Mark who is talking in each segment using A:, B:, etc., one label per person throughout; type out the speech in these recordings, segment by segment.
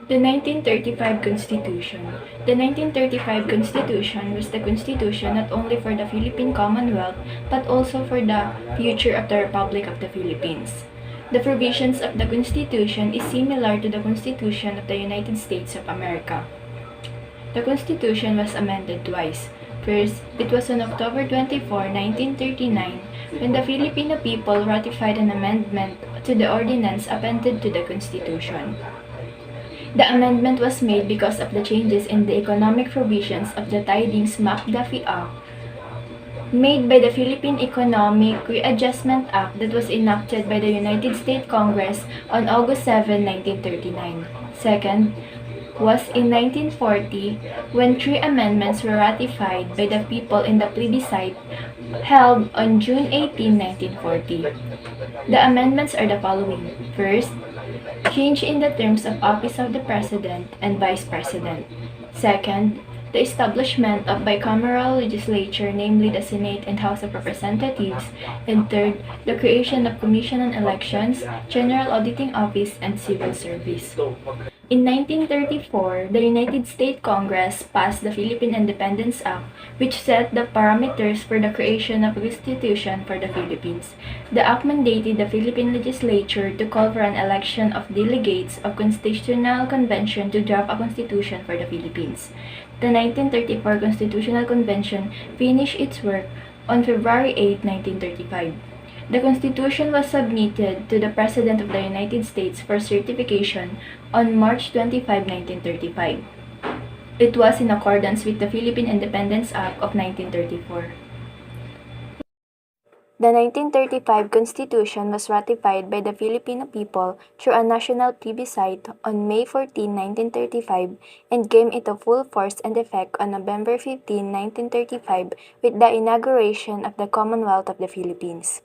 A: The 1935 Constitution. The 1935 Constitution was the constitution not only for the Philippine Commonwealth but also for the future of the Republic of the Philippines. The provisions of the Constitution is similar to the Constitution of the United States of America. The Constitution was amended twice. First, it was on October 24, 1939, when the Filipino people ratified an amendment to the ordinance appended to the Constitution. The amendment was made because of the changes in the economic provisions of the Tidings-McDuffie Act made by the Philippine Economic Readjustment Act that was enacted by the United States Congress on August 7, 1939. Second was in 1940 when three amendments were ratified by the people in the plebiscite held on June 18, 1940. The amendments are the following. First, change in the terms of office of the President and Vice President. Second, the establishment of bicameral legislature, namely the Senate and House of Representatives. And third, the creation of Commission on Elections, General Auditing Office, and Civil Service. In 1934, the United States Congress passed the Philippine Independence Act, which set the parameters for the creation of a constitution for the Philippines. The act mandated the Philippine legislature to call for an election of delegates of Constitutional Convention to draft a constitution for the Philippines. The 1934 Constitutional Convention finished its work on February 8, 1935. The Constitution was submitted to the President of the United States for certification on March 25, 1935. It was in accordance with the Philippine Independence Act of 1934. The 1935 Constitution was ratified by the Filipino people through a national plebiscite on May 14, 1935 and came into full force and effect on November 15, 1935 with the inauguration of the Commonwealth of the Philippines.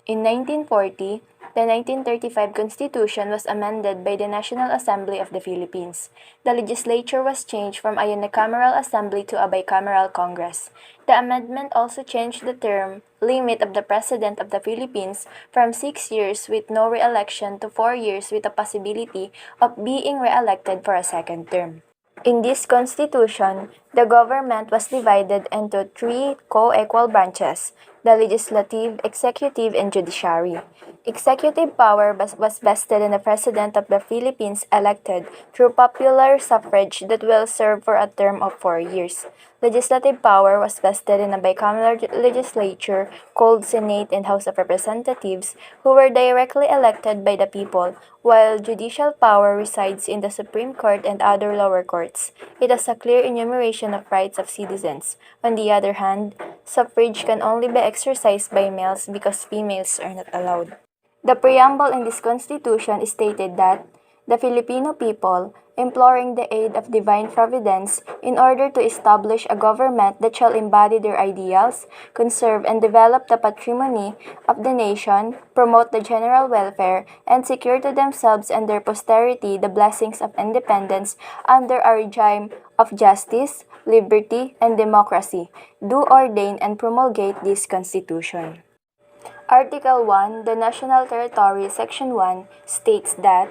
A: In 1940, the 1935 Constitution was amended by the National Assembly of the Philippines. The legislature was changed from a unicameral assembly to a bicameral Congress. The amendment also changed the term limit of the President of the Philippines from 6 years with no re-election to 4 years with a possibility of being re-elected for a second term. In this constitution, the government was divided into three co-equal branches: the legislative, executive, and judiciary. Executive power was vested in the President of the Philippines elected through popular suffrage that will serve for a term of 4 years. Legislative power was vested in a bicameral legislature called Senate and House of Representatives, who were directly elected by the people, while judicial power resides in the Supreme Court and other lower courts. It has a clear enumeration of rights of citizens. On the other hand, suffrage can only be exercised by males because females are not allowed. The preamble in this constitution stated that the Filipino people, imploring the aid of divine providence in order to establish a government that shall embody their ideals, conserve and develop the patrimony of the nation, promote the general welfare, and secure to themselves and their posterity the blessings of independence under a regime of justice, liberty, and democracy, do ordain and promulgate this Constitution. Article 1, the National Territory, Section 1, states that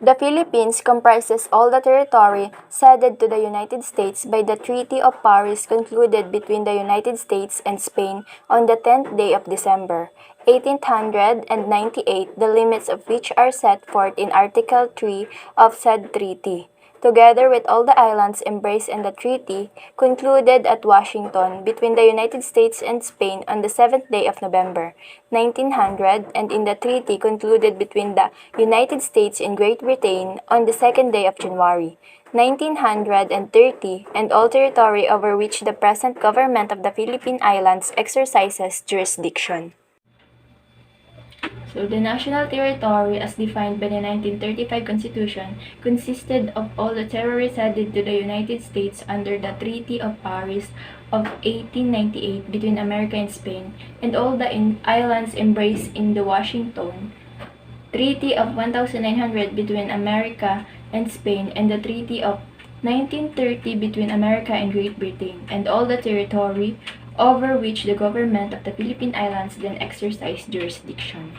A: the Philippines comprises all the territory ceded to the United States by the Treaty of Paris concluded between the United States and Spain on the 10th day of December, 1898, the limits of which are set forth in Article 3 of said treaty, together with all the islands embraced in the treaty concluded at Washington between the United States and Spain on the 7th day of November, 1900, and in the treaty concluded between the United States and Great Britain on the 2nd day of January, 1930, and all territory over which the present government of the Philippine Islands exercises jurisdiction. So, the national territory, as defined by the 1935 Constitution, consisted of all the territory ceded to the United States under the Treaty of Paris of 1898 between America and Spain, and all the islands embraced in the Washington Treaty of 1900 between America and Spain, and the Treaty of 1930 between America and Great Britain, and all the territory over which the government of the Philippine Islands then exercised jurisdiction.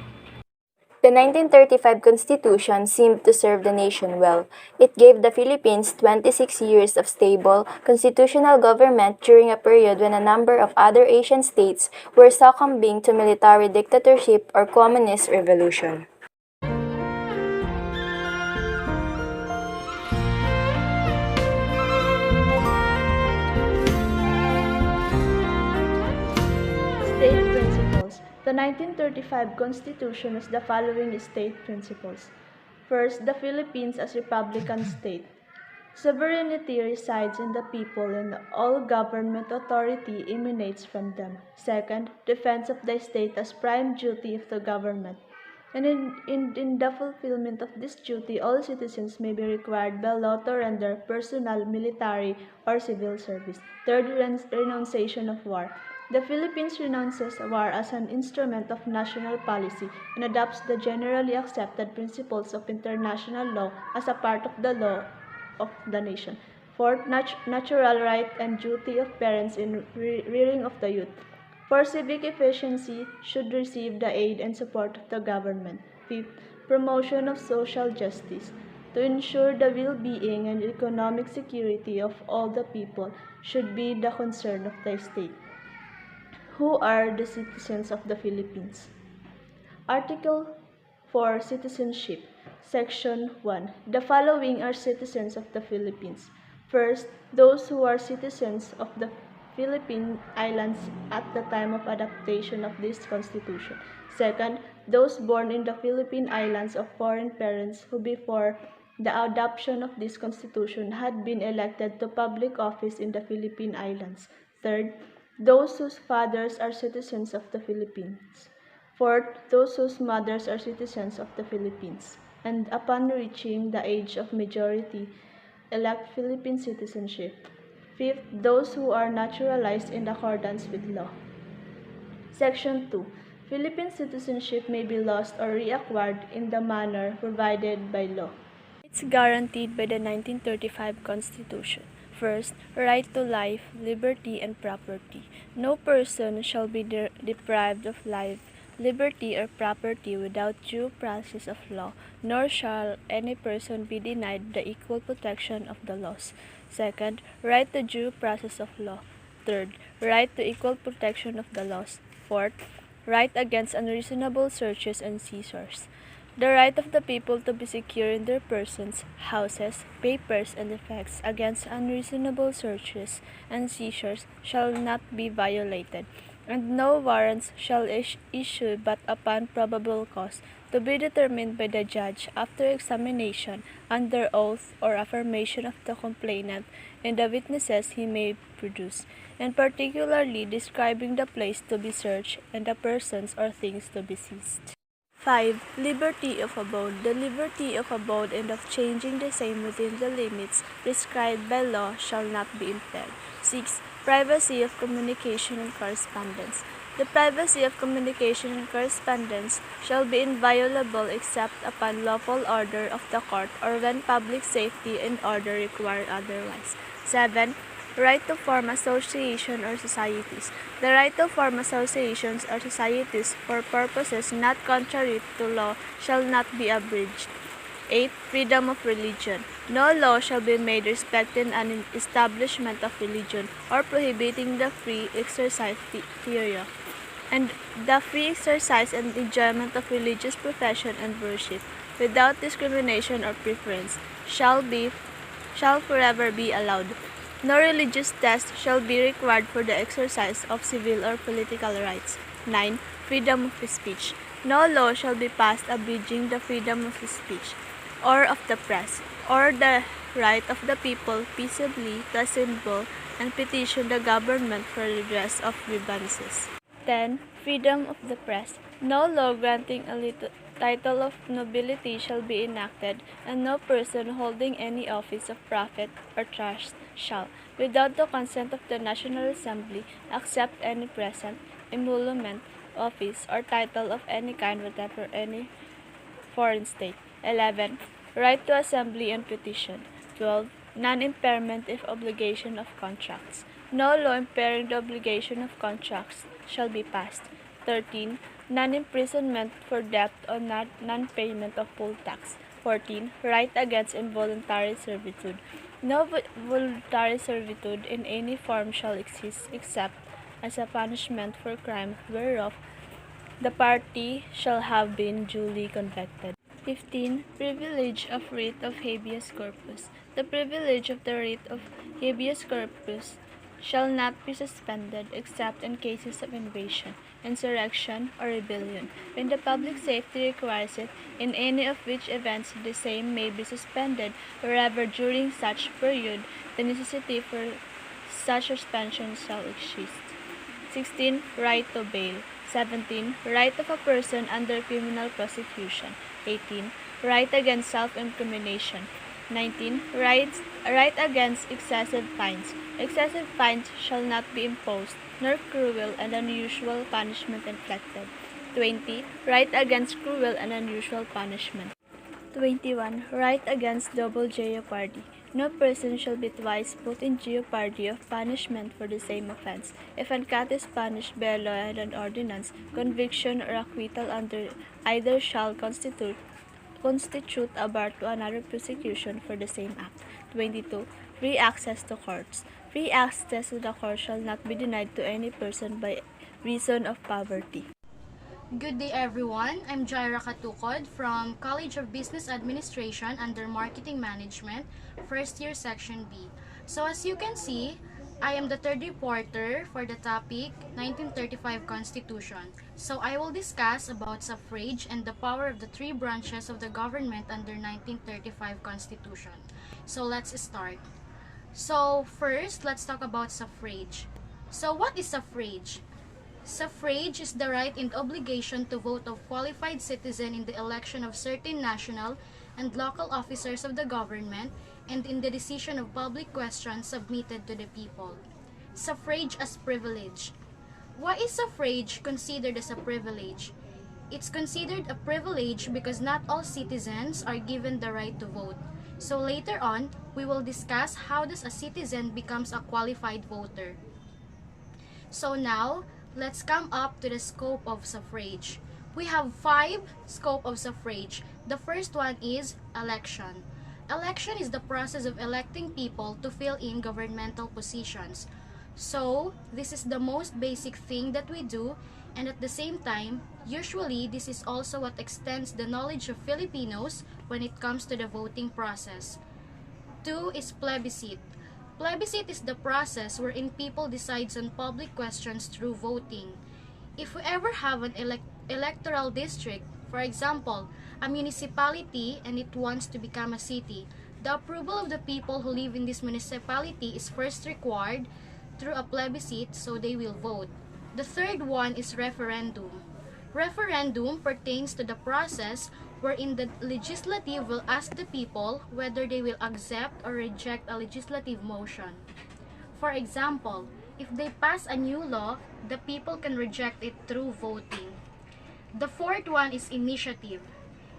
A: The 1935 Constitution seemed to serve the nation well. It gave the Philippines 26 years of stable, constitutional government during a period when a number of other Asian states were succumbing to military dictatorship or communist revolution.
B: State Principles. The 1935 Constitution has the following state principles. First, the Philippines as Republican state. Sovereignty resides in the people and all government authority emanates from them. Second, defense of the state as prime duty of the government. And in the fulfillment of this duty, all citizens may be required by law to render personal, military, or civil service. Third, renunciation of war. The Philippines renounces war as an instrument of national policy and adopts the generally accepted principles of international law as a part of the law of the nation. Fourth, natural right and duty of parents in rearing of the youth. For civic efficiency should receive the aid and support of the government. Fifth, promotion of social justice. To ensure the well-being and economic security of all the people should be the concern of the state. Who are the citizens of the Philippines? Article 4, Citizenship. Section 1. The following are citizens of the Philippines. First, those who are citizens of the Philippine Islands at the time of adoption of this Constitution. Second, those born in the Philippine Islands of foreign parents who before the adoption of this Constitution had been elected to public office in the Philippine Islands. Third, those whose fathers are citizens of the Philippines. Fourth, those whose mothers are citizens of the Philippines, and upon reaching the age of majority, elect Philippine citizenship. Fifth, those who are naturalized in accordance with law. Section 2. Philippine citizenship may be lost or reacquired in the manner provided by law. It's guaranteed by the 1935 Constitution. First, right to life, liberty, and property. No person shall be deprived of life, liberty, or property without due process of law, nor shall any person be denied the equal protection of the laws. Second, right to due process of law. Third, right to equal protection of the laws. Fourth, right against unreasonable searches and seizures. The right of the people to be secure in their persons, houses, papers, and effects against unreasonable searches and seizures shall not be violated, and no warrants shall issue but upon probable cause, to be determined by the judge after examination, under oath or affirmation of the complainant and the witnesses he may produce, and particularly describing the place to be searched and the persons or things to be seized. 5. Liberty of abode. The liberty of abode and of changing the same within the limits prescribed by law shall not be impaired. 6. Privacy of communication and correspondence. The privacy of communication and correspondence shall be inviolable except upon lawful order of the court or when public safety and order require otherwise. 7. Right to form association or societies. The right to form associations or societies for purposes not contrary to law shall not be abridged. 8. Freedom of religion. No law shall be made respecting an establishment of religion or prohibiting the free exercise thereof, and the free exercise and enjoyment of religious profession and worship, without discrimination or preference, shall forever be allowed. No religious test shall be required for the exercise of civil or political rights. 9. Freedom of speech. No law shall be passed abridging the freedom of speech, or of the press, or the right of the people peaceably to assemble and petition the government for redress of grievances. 10. Freedom of the press. No law granting a title of nobility shall be enacted, and no person holding any office of profit or trust shall, without the consent of the National Assembly, accept any present, emolument, office, or title of any kind whatever any foreign state. 11. Right to assembly and petition. 12. Non-impairment of obligation of contracts. No law impairing the obligation of contracts shall be passed. 13. Non-imprisonment for debt or non-payment of poll tax. 14. Right against involuntary servitude. No voluntary servitude in any form shall exist except as a punishment for crime whereof the party shall have been duly convicted. 15. Privilege of writ of habeas corpus. The privilege of the writ of habeas corpus shall not be suspended except in cases of invasion, insurrection, or rebellion, when the public safety requires it, in any of which events the same may be suspended, wherever during such period the necessity for such suspension shall exist. 16. Right to bail. 17. Right of a person under criminal prosecution. 18. Right against self-incrimination. 19. Right against excessive fines. Excessive fines shall not be imposed, nor cruel and unusual punishment inflicted. 20. Right against cruel and unusual punishment. 21. Right against double jeopardy. No person shall be twice put in jeopardy of punishment for the same offense. If an cat is punished by a law and an ordinance, conviction or acquittal under either shall constitute a bar to another prosecution for the same act. 22. Free access to courts. Free access to the court shall not be denied to any person by reason of poverty.
C: Good day everyone, I'm Jaira Katukod from College of Business Administration under Marketing Management, first year section B. So as you can see, I am the third reporter for the topic 1935 Constitution. So I will discuss about suffrage and the power of the three branches of the government under 1935 Constitution. So let's start. So first, let's talk about suffrage. So what is suffrage? Suffrage is the right and obligation to vote of qualified citizen in the election of certain national and local officers of the government and in the decision of public questions submitted to the people. Suffrage as privilege. Why is suffrage considered as a privilege? It's considered a privilege because not all citizens are given the right to vote. So later on, we will discuss how does a citizen becomes a qualified voter. So now, let's come up to the scope of suffrage. We have 5 scope of suffrage. The first one is election. Election is the process of electing people to fill in governmental positions. So, this is the most basic thing that we do, and at the same time, usually this is also what extends the knowledge of Filipinos when it comes to the voting process. 2 is plebiscite. Plebiscite is the process wherein people decides on public questions through voting. If we ever have an electoral district, for example, a municipality and it wants to become a city, the approval of the people who live in this municipality is first required through a plebiscite, so they will vote. The third one is referendum. Referendum pertains to the process wherein the legislative will ask the people whether they will accept or reject a legislative motion. For example, if they pass a new law, the people can reject it through voting. The fourth one is initiative.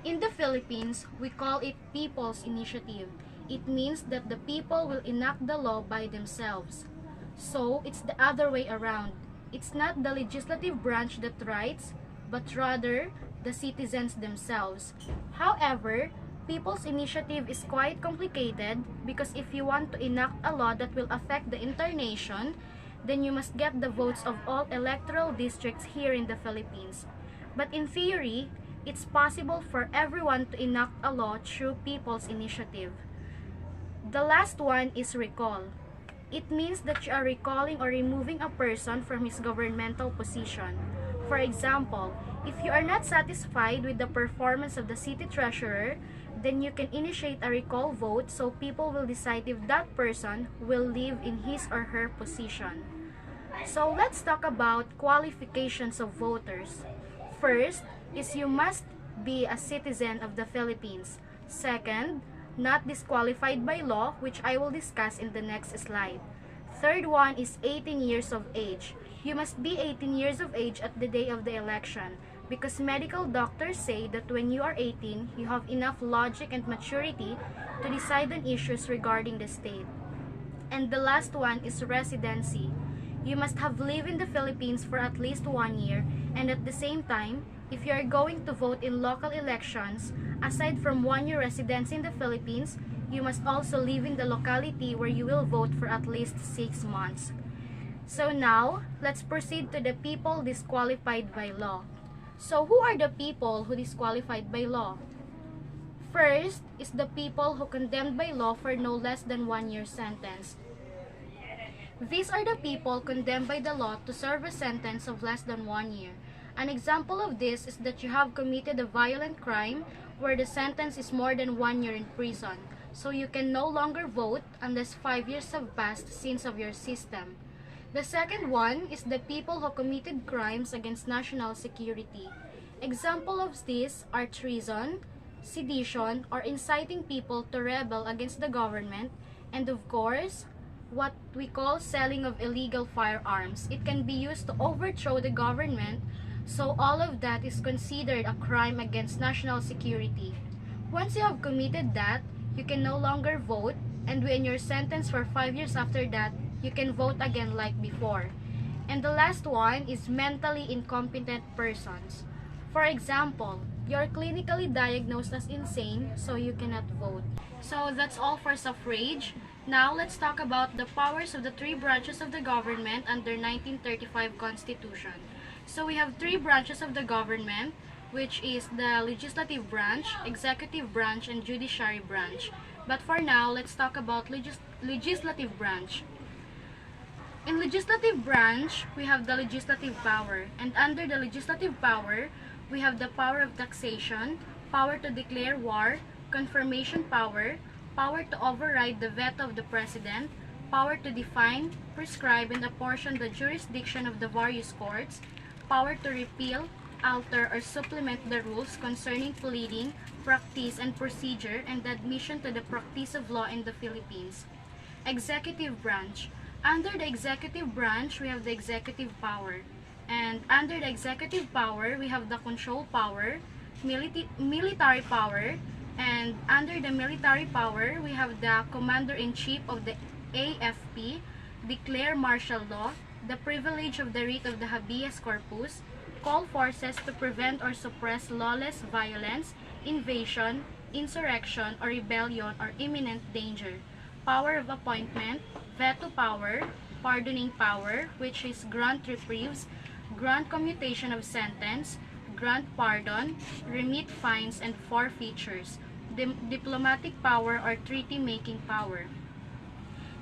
C: In the Philippines, we call it people's initiative. It means that the people will enact the law by themselves. So, it's the other way around. It's not the legislative branch that writes, but rather the citizens themselves. However, people's initiative is quite complicated because if you want to enact a law that will affect the entire nation, then you must get the votes of all electoral districts here in the Philippines. But in theory, it's possible for everyone to enact a law through people's initiative. The last one is recall. It means that you are recalling or removing a person from his governmental position. For example, if you are not satisfied with the performance of the city treasurer, then you can initiate a recall vote so people will decide if that person will live in his or her position. So let's talk about qualifications of voters. First is you must be a citizen of the Philippines. Second, not disqualified by law, which I will discuss in the next slide. Third one is 18 years of age. You must be 18 years of age at the day of the election because medical doctors say that when you are 18, you have enough logic and maturity to decide on issues regarding the state. And the last one is residency. You must have lived in the Philippines for at least 1 year, and at the same time, if you are going to vote in local elections, aside from 1 year residence in the Philippines, you must also live in the locality where you will vote for at least 6 months. So now, let's proceed to the people disqualified by law. So who are the people who disqualified by law? First is the people who condemned by law for no less than 1 year sentence. These are the people condemned by the law to serve a sentence of less than 1 year. An example of this is that you have committed a violent crime where the sentence is more than 1 year in prison, so you can no longer vote unless 5 years have passed since of your system. The second one is the people who committed crimes against national security. Example of these are treason, sedition, or inciting people to rebel against the government, and of course, what we call selling of illegal firearms. It can be used to overthrow the government, so all of that is considered a crime against national security. Once you have committed that, you can no longer vote, and when you're sentenced for 5 years after that, you can vote again like before. And the last one is mentally incompetent persons. For example, you're clinically diagnosed as insane, so you cannot vote. So that's all for suffrage. Now let's talk about the powers of the three branches of the government under 1935 Constitution. So we have three branches of the government, which is the legislative branch, executive branch, and judiciary branch. But for now, let's talk about legislative branch. In legislative branch, we have the legislative power, and under the legislative power, we have the power of taxation, power to declare war, confirmation power, power to override the veto of the president, power to define, prescribe, and apportion the jurisdiction of the various courts, power to repeal, alter, or supplement the rules concerning pleading, practice, and procedure, and the admission to the practice of law in the Philippines. Executive branch. Under the executive branch, we have the executive power. And under the executive power, we have the control power, military power, and under the military power, we have the commander-in-chief of the AFP, declare martial law, the privilege of the writ of the habeas corpus, call forces to prevent or suppress lawless violence, invasion, insurrection, or rebellion, or imminent danger, power of appointment, veto power, pardoning power, which is grant reprieves, grant commutation of sentence, grant pardon, remit fines and forfeitures, diplomatic power or treaty-making power.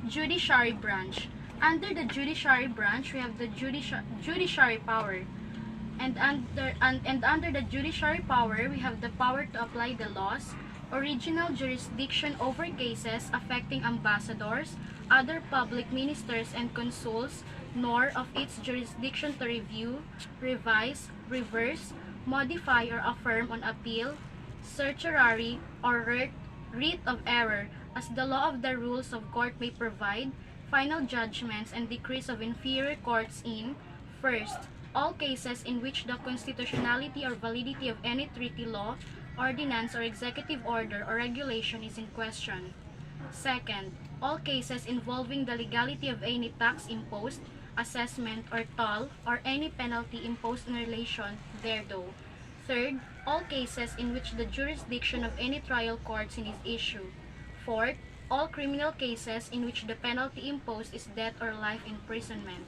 C: Judiciary branch. Under the judiciary branch, we have the judiciary power. And under the judiciary power, we have the power to apply the laws, original jurisdiction over cases affecting ambassadors, other public ministers and consuls, nor of its jurisdiction to review, revise, reverse, modify, or affirm on appeal, certiorari, or writ of error, as the law of the rules of court may provide, final judgments and decrees of inferior courts in, first, all cases in which the constitutionality or validity of any treaty, law, ordinance, or executive order or regulation is in question. Second, all cases involving the legality of any tax imposed, assessment, or toll, or any penalty imposed in relation thereto. Third, all cases in which the jurisdiction of any trial courts is issue. Fourth, all criminal cases in which the penalty imposed is death or life imprisonment.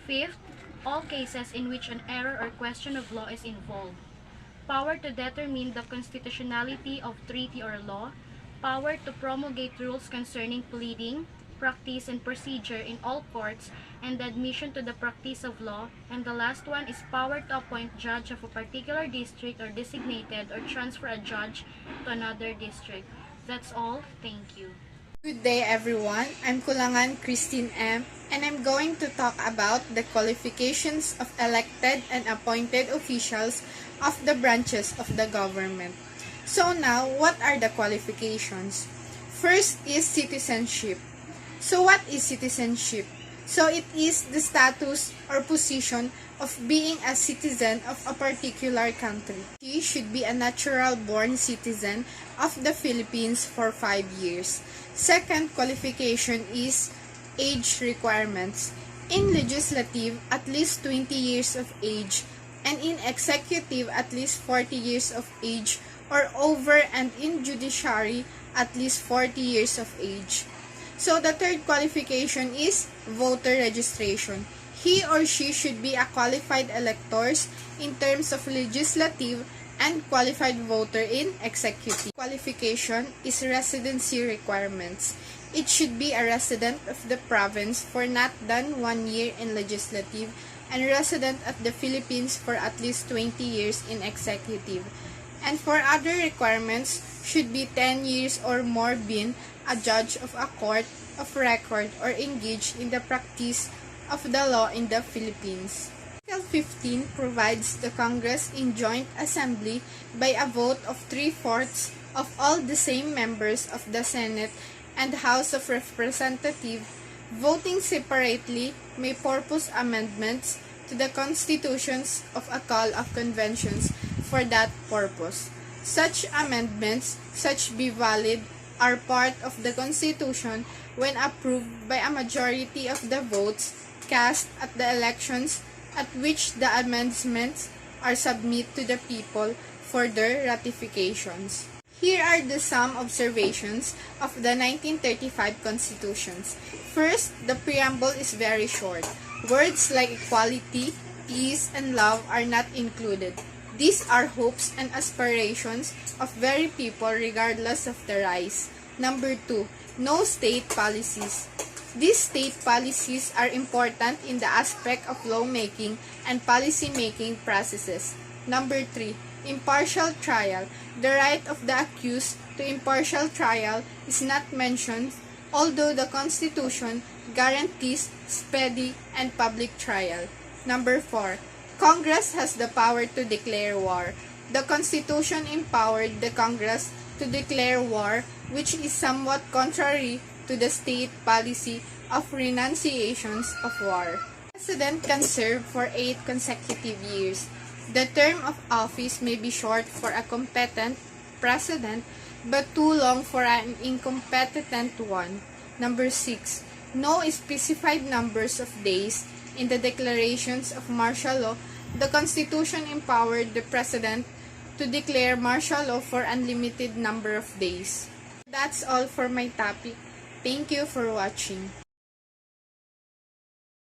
C: Fifth, all cases in which an error or question of law is involved. Power to determine the constitutionality of treaty or law, power to promulgate rules concerning pleading, practice, and procedure in all courts, and the admission to the practice of law, and the last one is power to appoint judge of a particular district or designated or transfer a judge to another district. That's all. Thank you.
D: Good day everyone, I'm Kulangan Christine M. and I'm going to talk about the qualifications of elected and appointed officials of the branches of the government. So now, what are the qualifications? First is citizenship. So what is citizenship? So it is the status or position of being a citizen of a particular country. He should be a natural-born citizen of the Philippines for 5 years. Second qualification is age requirements. In legislative, at least 20 years of age, and in executive, at least 40 years of age or over, and in judiciary, at least 40 years of age. So the third qualification is voter registration. He or she should be a qualified electors in terms of legislative and qualified voter in executive. Qualification is residency requirements. It should be a resident of the province for not than 1 year in legislative and resident of the Philippines for at least 20 years in executive. And for other requirements, should be 10 years or more been a judge of a court of record or engaged in the practice of the law in the Philippines. Article 15 provides the Congress in joint assembly by a vote of 3/4 of all the same members of the Senate and House of Representatives, voting separately, may purpose amendments to the constitutions of a call of conventions for that purpose. Such amendments, such be valid, are part of the Constitution when approved by a majority of the votes cast at the elections at which the amendments are submitted to the people for their ratifications. Here are some observations of the 1935 Constitutions. First, the preamble is very short. Words like equality, peace, and love are not included. These are hopes and aspirations of very people regardless of the race. Number 2, no state policies. These state policies are important in the aspect of lawmaking and policy-making processes. Number 3, impartial trial. The right of the accused to impartial trial is not mentioned, although the Constitution guarantees speedy and public trial. Number 4, Congress has the power to declare war. The Constitution empowered the Congress to declare war, which is somewhat contrary to the state policy of renunciations of war. The President can serve for 8 consecutive years. The term of office may be short for a competent president, but too long for an incompetent one. Number 6. No specified numbers of days. In the declarations of martial law, the Constitution empowered the President to declare martial law for unlimited number of days. That's all for my topic. Thank you for watching.